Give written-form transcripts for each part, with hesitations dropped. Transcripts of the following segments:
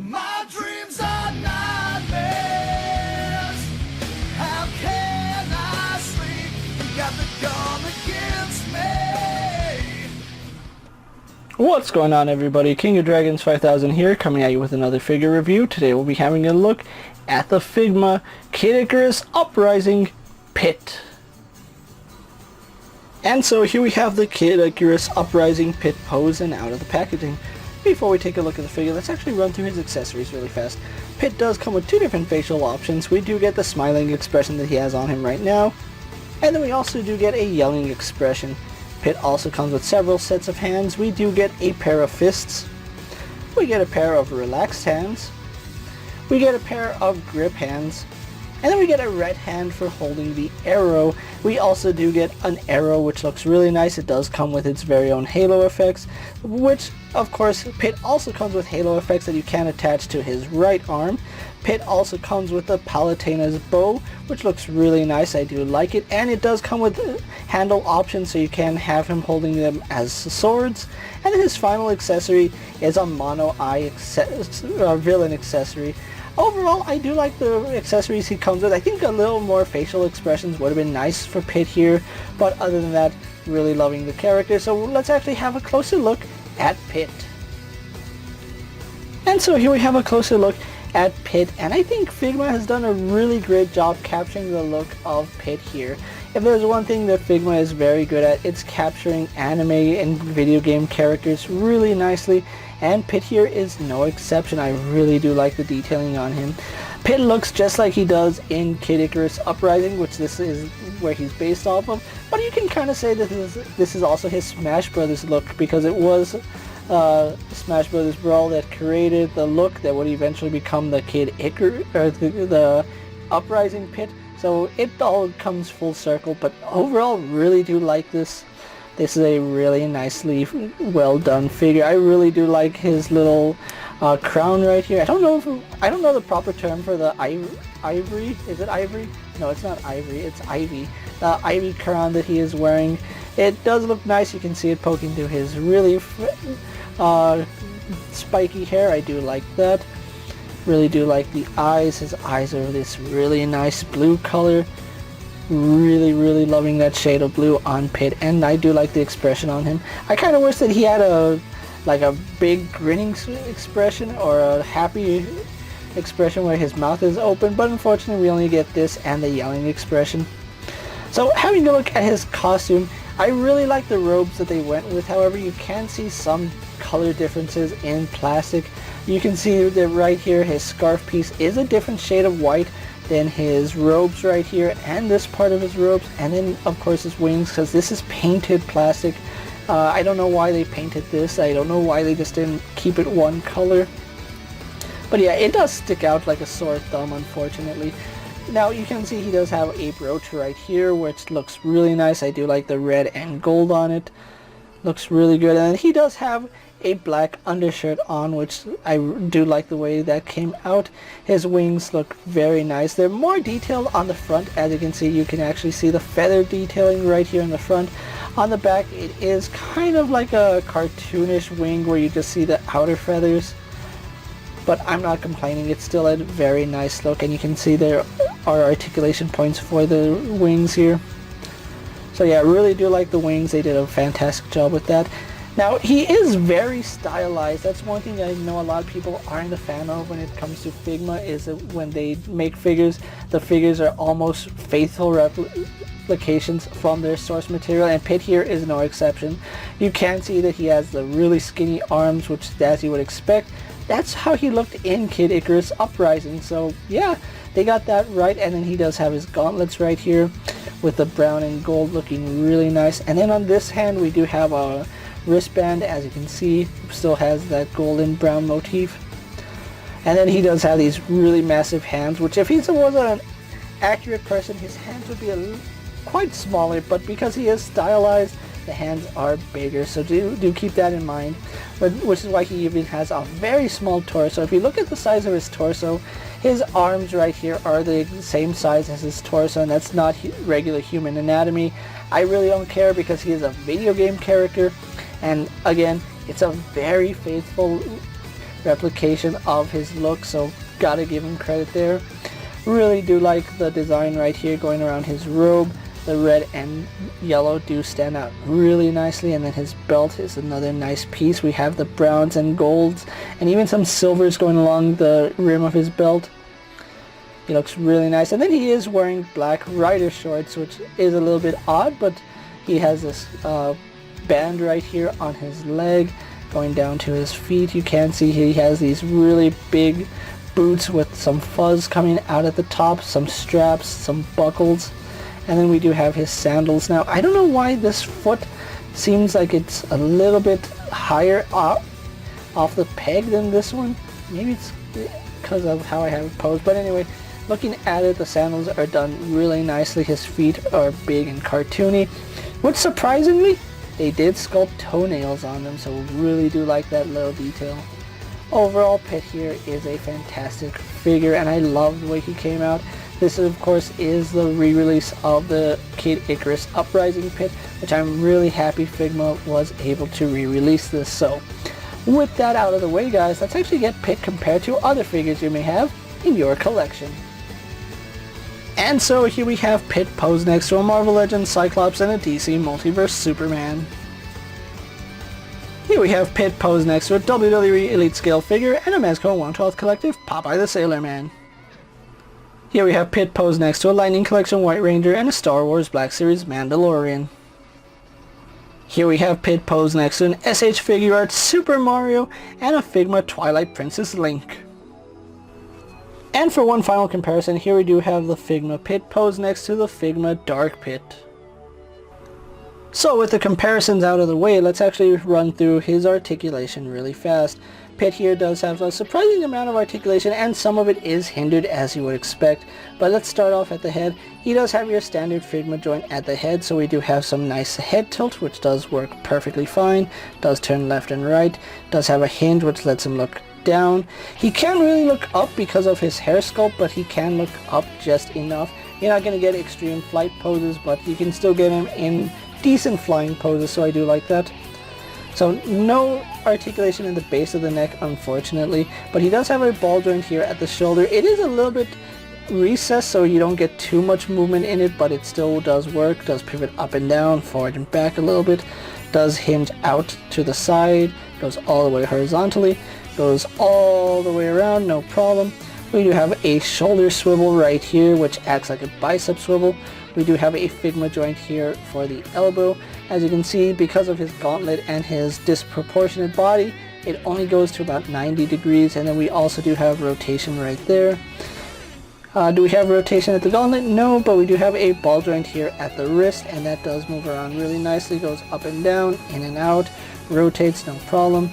My dreams are nightmares. How can I sleep? You got the gun against me. What's going on, everybody? KingofDragons 5000 here, coming at you with another figure review. Today we'll be having a look at the Figma Icarus Uprising Pit. And so here we have the Icarus Uprising Pit pose and out of the packaging. Before we take a look at the figure, let's actually run through his accessories really fast. Pit does come with two different facial options. We do get the smiling expression that he has on him right now, and then we also do get a yelling expression. Pit also comes with several sets of hands. We do get a pair of fists, we get a pair of relaxed hands, we get a pair of grip hands, and then we get a red hand for holding the arrow. We also do get an arrow which looks really nice. It does come with its very own halo effects, which of course Pit also comes with halo effects that you can attach to his right arm. Pit also comes with the Palutena's bow, which looks really nice. I do like it, and it does come with handle options so you can have him holding them as swords. And his final accessory is a mono eye villain accessory. Overall, I do like the accessories he comes with. I think a little more facial expressions would have been nice for Pit here, but other than that, really loving the character. So let's actually have a closer look at Pit. And so here we have a closer look at Pit, and I think Figma has done a really great job capturing the look of Pit here. If there's one thing that Figma is very good at, it's capturing anime and video game characters really nicely, and Pit here is no exception. I really do like the detailing on him. Pit looks just like he does in Icarus Uprising, which this is where he's based off of, but you can kind of say that this is also his Smash Brothers look, because it was Smash Brothers Brawl that created the look that would eventually become the Icarus, or the Uprising Pit. So it all comes full circle, but overall really do like this. This is a really nicely well done figure. I really do like his little crown right here. I don't know the proper term for the ivory. Is it ivory? No, it's not ivory. It's ivy. The ivy crown that he is wearing. It does look nice. You can see it poking through his really spiky hair. I do like that. Really do like the eyes. His eyes are this really nice blue color. Really loving that shade of blue on Pit, and I do like the expression on him. I kind of wish that he had a big grinning expression or a happy expression where his mouth is open, but unfortunately we only get this and the yelling expression. So having a look at his costume, I really like the robes that they went with. However, you can see some color differences in plastic. You can see that right here his scarf piece is a different shade of white than his robes right here, and this part of his robes, and then of course his wings, because this is painted plastic. I don't know why they painted this. I don't know why they just didn't keep it one color. But yeah, it does stick out like a sore thumb, unfortunately. Now you can see he does have a brooch right here, which looks really nice. I do like the red and gold on it. Looks really good. And he does have a black undershirt on, which I do like the way that came out. His wings look very nice. They're more detailed on the front. As you can see, you can actually see the feather detailing right here in the front. On the back, it is kind of like a cartoonish wing where you just see the outer feathers. But I'm not complaining. It's still a very nice look, and you can see there are articulation points for the wings here. So yeah, I really do like the wings. They did a fantastic job with that. Now, he is very stylized. That's one thing I know a lot of people aren't a fan of when it comes to Figma, is that when they make figures, the figures are almost faithful replications from their source material, and Pit here is no exception. You can see that he has the really skinny arms, which, as you would expect, that's how he looked in Icarus Uprising. So yeah, they got that right. And then he does have his gauntlets right here with the brown and gold looking really nice. And then on this hand we do have a wristband. As you can see, still has that golden brown motif. And then he does have these really massive hands, which if he was an accurate person, his hands would be quite smaller, but because he is stylized, the hands are bigger, so do keep that in mind. But which is why he even has a very small torso. If you look at the size of his torso, his arms right here are the same size as his torso, and that's not regular human anatomy. I really don't care, because he is a video game character, and again, it's a very faithful replication of his look, so gotta give him credit there. Really do like the design right here going around his robe. The red and yellow do stand out really nicely, and then his belt is another nice piece. We have the browns and golds and even some silvers going along the rim of his belt. He looks really nice, and then he is wearing black rider shorts, which is a little bit odd, but he has this band right here on his leg going down to his feet. You can see he has these really big boots with some fuzz coming out at the top, some straps, some buckles. And then we do have his sandals. Now, I don't know why this foot seems like it's a little bit higher off the peg than this one. Maybe it's because of how I have it posed. But anyway, looking at it, the sandals are done really nicely. His feet are big and cartoony. Which, surprisingly, they did sculpt toenails on them. So really do like that little detail. Overall, Pit here is a fantastic figure, and I love the way he came out. This, of course, is the re-release of the Kid Icarus Uprising Pit, which I'm really happy Figma was able to re-release this. So, with that out of the way, guys, let's actually get Pit compared to other figures you may have in your collection. And so here we have Pit posed next to a Marvel Legends Cyclops and a DC Multiverse Superman. Here we have Pit posed next to a WWE Elite Scale figure and a Mezco 1/12 Collective Popeye the Sailor Man. Here we have Pit posed next to a Lightning Collection White Ranger and a Star Wars Black Series Mandalorian. Here we have Pit posed next to an SH Figure Art Super Mario and a Figma Twilight Princess Link. And for one final comparison, here we do have the Figma Pit posed next to the Figma Dark Pit. So with the comparisons out of the way, let's actually run through his articulation really fast. Pit here does have a surprising amount of articulation, and some of it is hindered as you would expect. But let's start off at the head. He does have your standard Figma joint at the head, so we do have some nice head tilt, which does work perfectly fine. Does turn left and right. Does have a hinge, which lets him look down. He can't really look up because of his hair sculpt, but he can look up just enough. You're not going to get extreme flight poses, but you can still get him in decent flying poses, so I do like that. So no articulation in the base of the neck, unfortunately, but he does have a ball joint here at the shoulder. It is a little bit recessed, so you don't get too much movement in it, but it still does work. Does pivot up and down, forward and back a little bit. Does hinge out to the side, goes all the way horizontally, goes all the way around, no problem. We do have a shoulder swivel right here, which acts like a bicep swivel. We do have a Figma joint here for the elbow. As you can see, because of his gauntlet and his disproportionate body, it only goes to about 90 degrees, and then we also do have rotation right there. Do we have rotation at the gauntlet? No, but we do have a ball joint here at the wrist, and that does move around really nicely, goes up and down, in and out, rotates, no problem.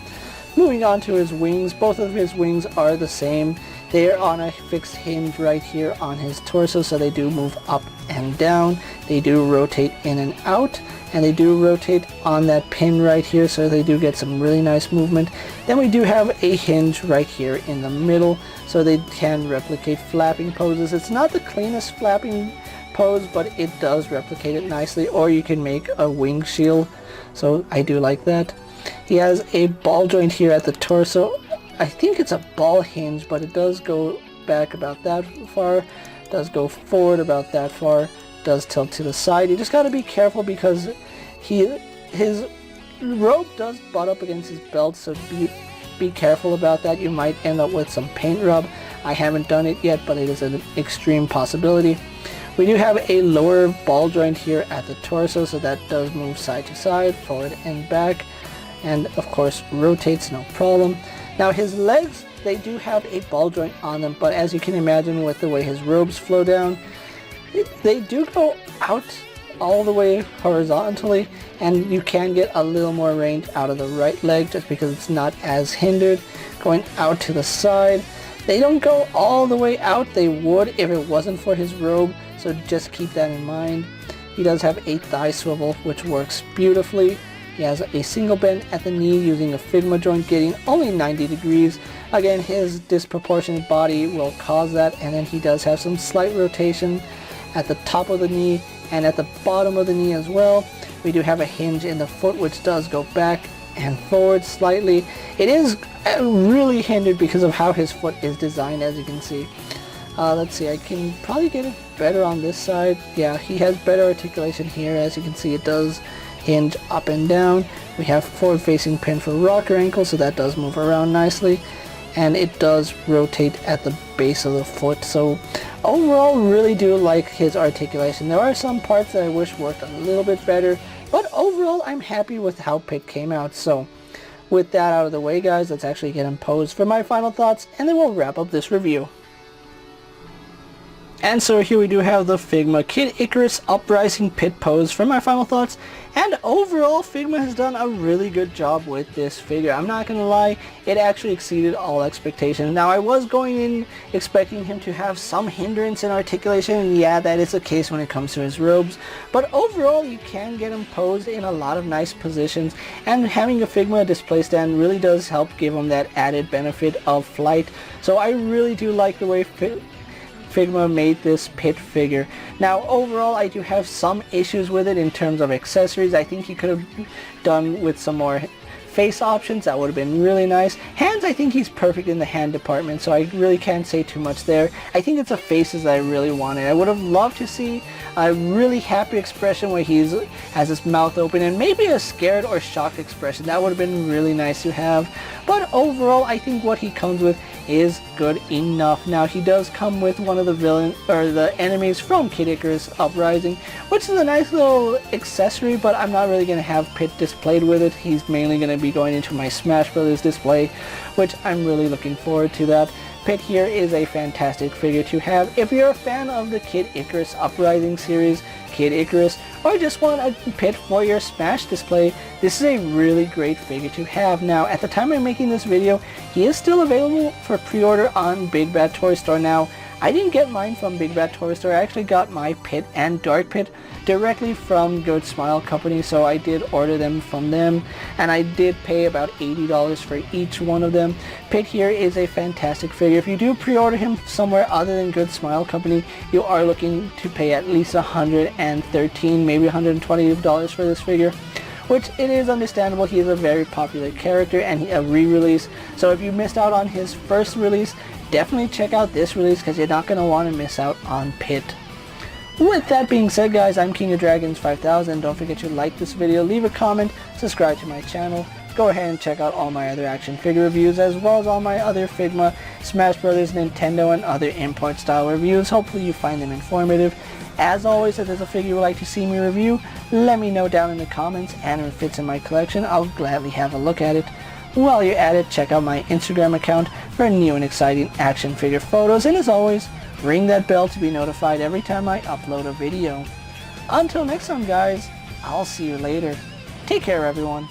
Moving on to his wings, both of his wings are the same. They are on a fixed hinge right here on his torso, so they do move up and down. They do rotate in and out, and they do rotate on that pin right here, so they do get some really nice movement. Then we do have a hinge right here in the middle, so they can replicate flapping poses. It's not the cleanest flapping pose, but it does replicate it nicely, or you can make a wing shield, so I do like that. He has a ball joint here at the torso. I think it's a ball hinge, but it does go back about that far, does go forward about that far, does tilt to the side. You just got to be careful because his robe does butt up against his belt, so be careful about that. You might end up with some paint rub. I haven't done it yet, but it is an extreme possibility. We do have a lower ball joint here at the torso, so that does move side to side, forward and back, and of course rotates, no problem. Now his legs, they do have a ball joint on them, but as you can imagine with the way his robes flow down, they do go out all the way horizontally, and you can get a little more range out of the right leg just because it's not as hindered. Going out to the side, they don't go all the way out. They would if it wasn't for his robe, so just keep that in mind. He does have a thigh swivel, which works beautifully. He has a single bend at the knee using a Figma joint, getting only 90 degrees. Again, his disproportionate body will cause that, and then he does have some slight rotation at the top of the knee and at the bottom of the knee as well. We do have a hinge in the foot, which does go back and forward slightly. It is really hindered because of how his foot is designed, as you can see. Let's see, I can probably get it better on this side. Yeah, he has better articulation here. As you can see, it does hinge up and down. We have forward facing pin for rocker ankle, so that does move around nicely. And it does rotate at the base of the foot. So overall, really do like his articulation. There are some parts that I wish worked a little bit better, but overall, I'm happy with how Pit came out. So with that out of the way, guys, let's actually get him posed for my final thoughts, and then we'll wrap up this review. And so here we do have the Figma Kid Icarus Uprising Pit pose for my final thoughts. And overall, Figma has done a really good job with this figure. I'm not gonna lie, it actually exceeded all expectations. Now, I was going in expecting him to have some hindrance in articulation, and yeah, that is the case when it comes to his robes. But overall, you can get him posed in a lot of nice positions, and having a Figma display stand really does help give him that added benefit of flight. So I really do like the way Figma made this Pit figure. Now overall, I do have some issues with it in terms of accessories. I think he could have done with some more face options. That would have been really nice. Hands, I think he's perfect in the hand department, so I really can't say too much there. I think it's the faces that I really wanted. I would have loved to see a really happy expression where he has his mouth open, and maybe a scared or shocked expression. That would have been really nice to have. But overall, I think what he comes with is good enough. Now, he does come with one of the enemies from Kid Icarus Uprising, which is a nice little accessory, but I'm not really going to have Pit displayed with it. He's mainly going to be going into my Smash Brothers display, which I'm really looking forward to that. Pit here is a fantastic figure to have. If you're a fan of the Kid Icarus Uprising series, Kid Icarus, or just want a Pit for your Smash display, this is a really great figure to have. Now, at the time I'm making this video, he is still available for pre-order on Big Bad Toy Store. Now, I didn't get mine from Big Bad Toy Store. I actually got my Pit and Dark Pit directly from Good Smile Company, so I did order them from them, and I did pay about $80 for each one of them. Pit here is a fantastic figure. If you do pre-order him somewhere other than Good Smile Company, you are looking to pay at least $113, maybe $120 for this figure, which it is understandable. He is a very popular character and a re-release, so if you missed out on his first release, definitely check out this release because you're not going to want to miss out on Pit. With that being said, guys, I'm KingofDragons 5000. Don't forget to like this video, leave a comment, subscribe to my channel. Go ahead and check out all my other action figure reviews, as well as all my other Figma, Smash Brothers, Nintendo, and other import style reviews. Hopefully you find them informative. As always, if there's a figure you would like to see me review, let me know down in the comments, and if it fits in my collection, I'll gladly have a look at it. While you're at it, check out my Instagram account for new and exciting action figure photos, and as always, ring that bell to be notified every time I upload a video. Until next time, guys, I'll see you later. Take care, everyone.